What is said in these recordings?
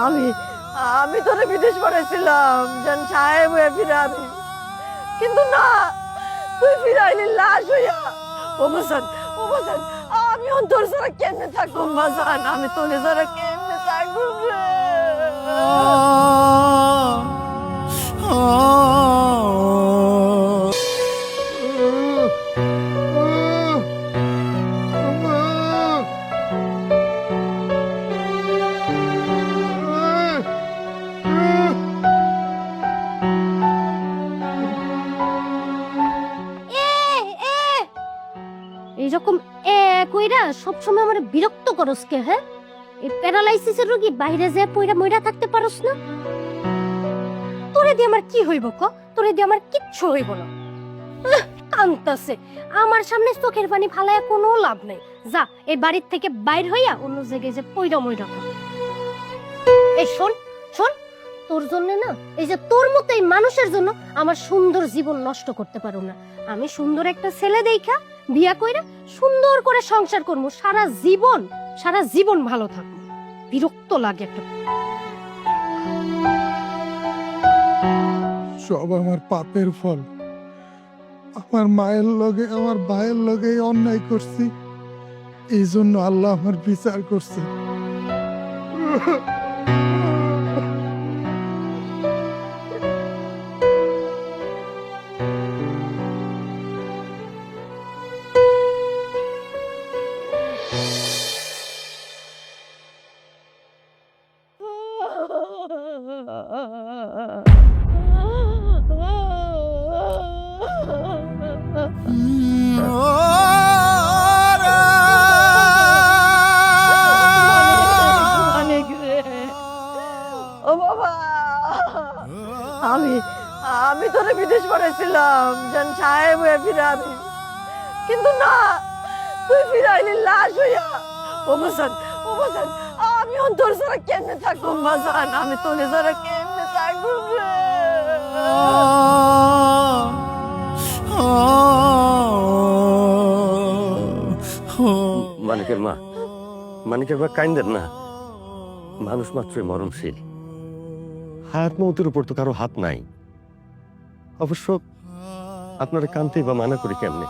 আমি আমি তোরে বিদেশ পাঠাইছিলাম যেন সাহেব হয়ে ফিরাবি, কিন্তু না, তুই ফিরাইলি লাশ হইয়া। ও বাসান, ও বাসান, আমি তোর ছাড়া কেমনে থাকবো বাসান, আমি তোরে ছাড়া কেমনে থাকবো রে? এইরকম কইরা সবসময় আমার বিরক্ত করস কে? হ্যাঁ, এই প্যারালাইসিসের রোগী বাইরে যায় পইরা মইরা থাকতে পারস না? তোরে দিয়ে আমার কি হইব ক? তোরে দিয়ে আমার কিচ্ছু হইব না। কান্তাছে আমার সামনে, চোখের পানি ফালায়া কোনো লাভ নাই। যা এই বাড়ির থেকে বাইর হইয়া অন্য জায়গায় যে পইরা মইরা থাক। এই শোন শোন, তোর জন্য না, এই যে তোর মতো এই মানুষের জন্য আমার সুন্দর জীবন নষ্ট করতে পারো না। আমি সুন্দর একটা ছেলে দেখা বিয়া কইরা সুন্দর করে সংসার করবো, সারা জীবন ভালো থাকবো। বিরক্ত লাগে একটা। সব আমার পাপের ফল। আমার মায়ের লগে আমার ভাইয়ের লগে অন্যায় করছি, এই জন্য আল্লাহ আমার বিচার করছে। মানিক রে, ও বাবা, আমি আমি তোরে বিদেশ পাঠাইছিলাম যেন সাহেব হয়ে ফিরাবি, কিন্তু না, তুই ফিরাইলি লাশ হইয়া। ও বাসান, ও বাসান, আমি তোর ছাড়া কেমনে থাকবো বাসান, আমি তোরে ছাড়া কেমনে থাকবো রে? মানিকের মা, মানিকের মা কাইন্দেন না। মানুষ মাত্রই মরণশীল, হায়াত মৌতের উপর তো কারো হাত নাই। অবশ্য আপনারা কানতেই বা মানা করি কেমনে?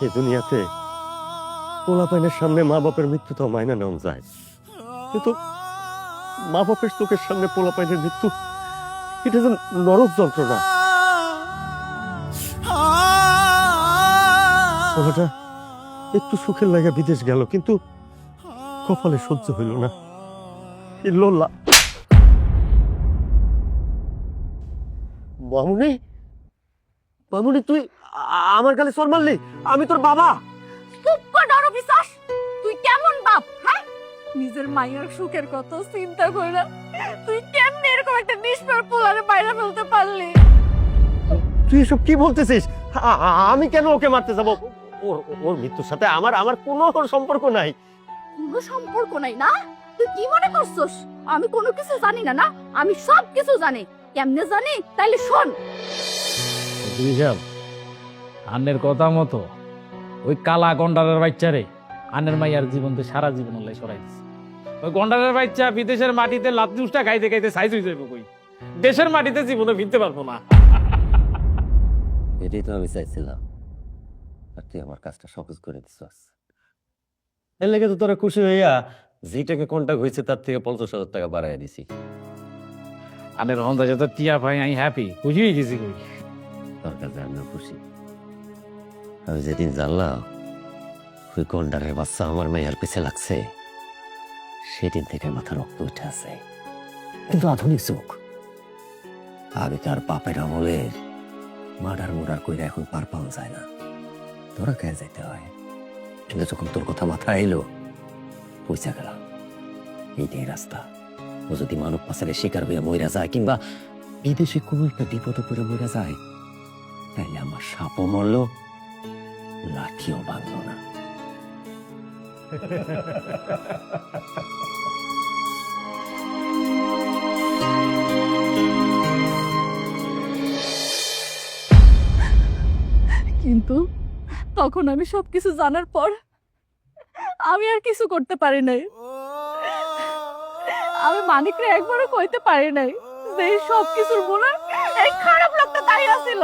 এই দুনিয়াতে পোলাপাইনের সামনে মা বাপের মৃত্যু তো মাইনা নেওয়া যায়, কিন্তু মা বাপের চোখের সামনে পোলাপাইনের মৃত্যু, এটা যেন নরক যন্ত্রণা। পোলাটা একটু সুখের লাগা বিদেশ গেল, কিন্তু কপালে সহ্য হইল না। মামুনি, মামুনি, তুই আমার গালে সর মারলি? আমি তোর বাবা। চুপ কর ডরো বিশ্বাস, তুই কেমন বাপ? হ্যাঁ, নিজের মায়ের সুখের কথা চিন্তা কইরা তুই কেমনে এরকম একটা নিষ্পাপ পোলারে বাইরে ফেলতে পারলি? তুই এসব কি বলতেছিস? আমি কেন ওকে মারতে যাব? ওর মৃত্যুর সাথে আমার আমার কোনো সম্পর্ক নাই। কোনো সম্পর্ক নাই না? তুই কি মনে করছস আমি কোনো কিছু জানি না? না, আমি সব কিছু জানি। কেমনে জানি তাইলে শোন। আন্নের কথা মতো ওই কালা গন্ডারের বাচ্চারে আন্নের মাইয়ার জীবন তো সারা জীবন লাই সরাই দিছে। ওই গন্ডারের বাচ্চা বিদেশের মাটিতে লাত্তি উষ্টা খাইতে খাইতে সাইজ হয়ে যাবে, কই দেশের মাটিতে জীবনে ফিরতে পারবো না। এটাই তো আমি চাইছিলাম, আর তুই আমার কাজটা সহজ করে দিছিস। এর লেগে তো তোরা খুশি হইয়া যেটাকে কন্টাক্ট হয়েছে তার থেকে 50,000 টাকা বাড়াইয়া দিছি। আন্নের হন্দা যত টিয়া ভাই, আমি হ্যাপি, খুশি হয়ে গেছি। কই তোর কাছে আমিও খুশি। আমি যেদিন জানলাম ওই গন্ডারের বাচ্চা আমার মেয়ের পিছে লাগছে, সেদিন থেকে মাথা রক্ত উঠে আছে। কিন্তু আধুনিক যুগ, আগেকার বাপের আমলের মার্ডার মোডার কইরা এখন পার পাওয়া যায় না, তোরা কে যাইতে হয়। কিন্তু যখন তোর কথা মাথায় এলো, পয়সা গেলাম এইটাই রাস্তা। ও যদি মানব পাচারের শিকার হইয়া মইরা যায়, কিংবা বিদেশে কোনো একটা বিপদে পড়ে মইরা যায়, তাইলে আমার সাপও মরল, লাঠিও ভাঙলো না। কিন্তু তখন আমি সবকিছু জানার পর আমি আর কিছু করতে পারি নাই। আমি মানিকরে একবারও কইতে পারি নাই যে এই সব কিছুর মূলে এই খারাপ লোকটা দাঁড়িয়ে ছিল।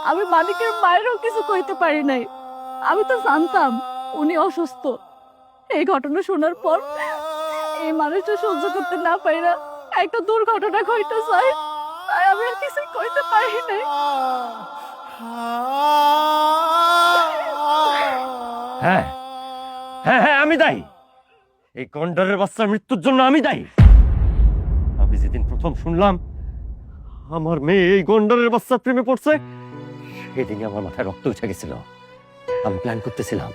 আমি মানিকের মায়েরও কিছু কইতে পারি নাই। আমি তো জানতাম উনি অসুস্থ। এই ঘটনা শোনার পর এই মানুষটা সহ্য করতে না পাইরা একটা দুর্ঘটনা ঘটতে চাই, তাই আমি আর কিছু কইতে পারি নাই। হ্যাঁ হ্যাঁ হ্যাঁ, আমি দায়ী। এই গন্ডারের বাচ্চার মৃত্যুর জন্য আমি দায়ী। আমি যেদিন প্রথম শুনলাম আমার মেয়ে এই গন্ডারের বাচ্চার প্রেমে পড়ছে, সেদিনই আমার মাথায় রক্ত উঠে গেছিল। আমি প্ল্যান করতেছিলাম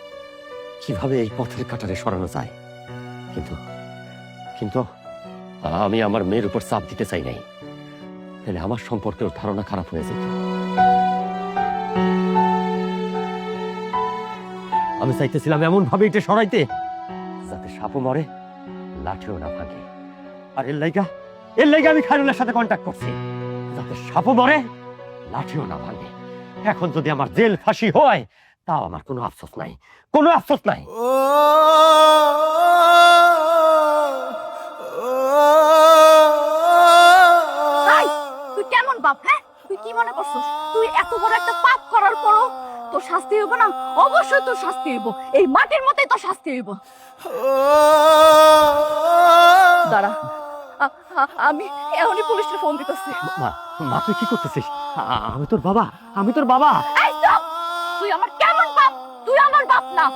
কিভাবে এই পথের কাঁটারে সরানো যায়, কিন্তু কিন্তু আমি আমার মেয়ের উপর চাপ দিতে চাই নাই, তাহলে আমার সম্পর্কে ওর ধারণা খারাপ হয়ে যেত। আমি চাইতেছিলাম এমন ভাবে এটা সরাইতে যাতে সাপও মরে, লাঠিও না ভাঙে। আর এর লাইগা আমি খায়রুলের সাথে কন্ট্যাক্ট করছি, যাতে সাপও মরে, লাঠিও না ভাঙে। এখন যদি আমার জেল ফাঁসি হয়, তাও আমার কোনো আফসোস নাই, কোনো আফসোস নাই। এই, তুই কেমন বাপ? হ্যাঁ, তুই কি মনে করছিস তুই এত বড় একটা পাপ করার পরও তোর শাস্তি হইব না? অবশ্যই তোর শাস্তি হইব, এই মাটির মতোই তোর শাস্তি হইব। দাঁড়া, আমি এখনই পুলিশের ফোন দিতেছি। মা, মা তুই কি করতেছিস? আমি তোর বাবা, আমি তোর বাবা। এই চুপ! তুই আমার কেমন বাপ? তুই আমার বাপ না।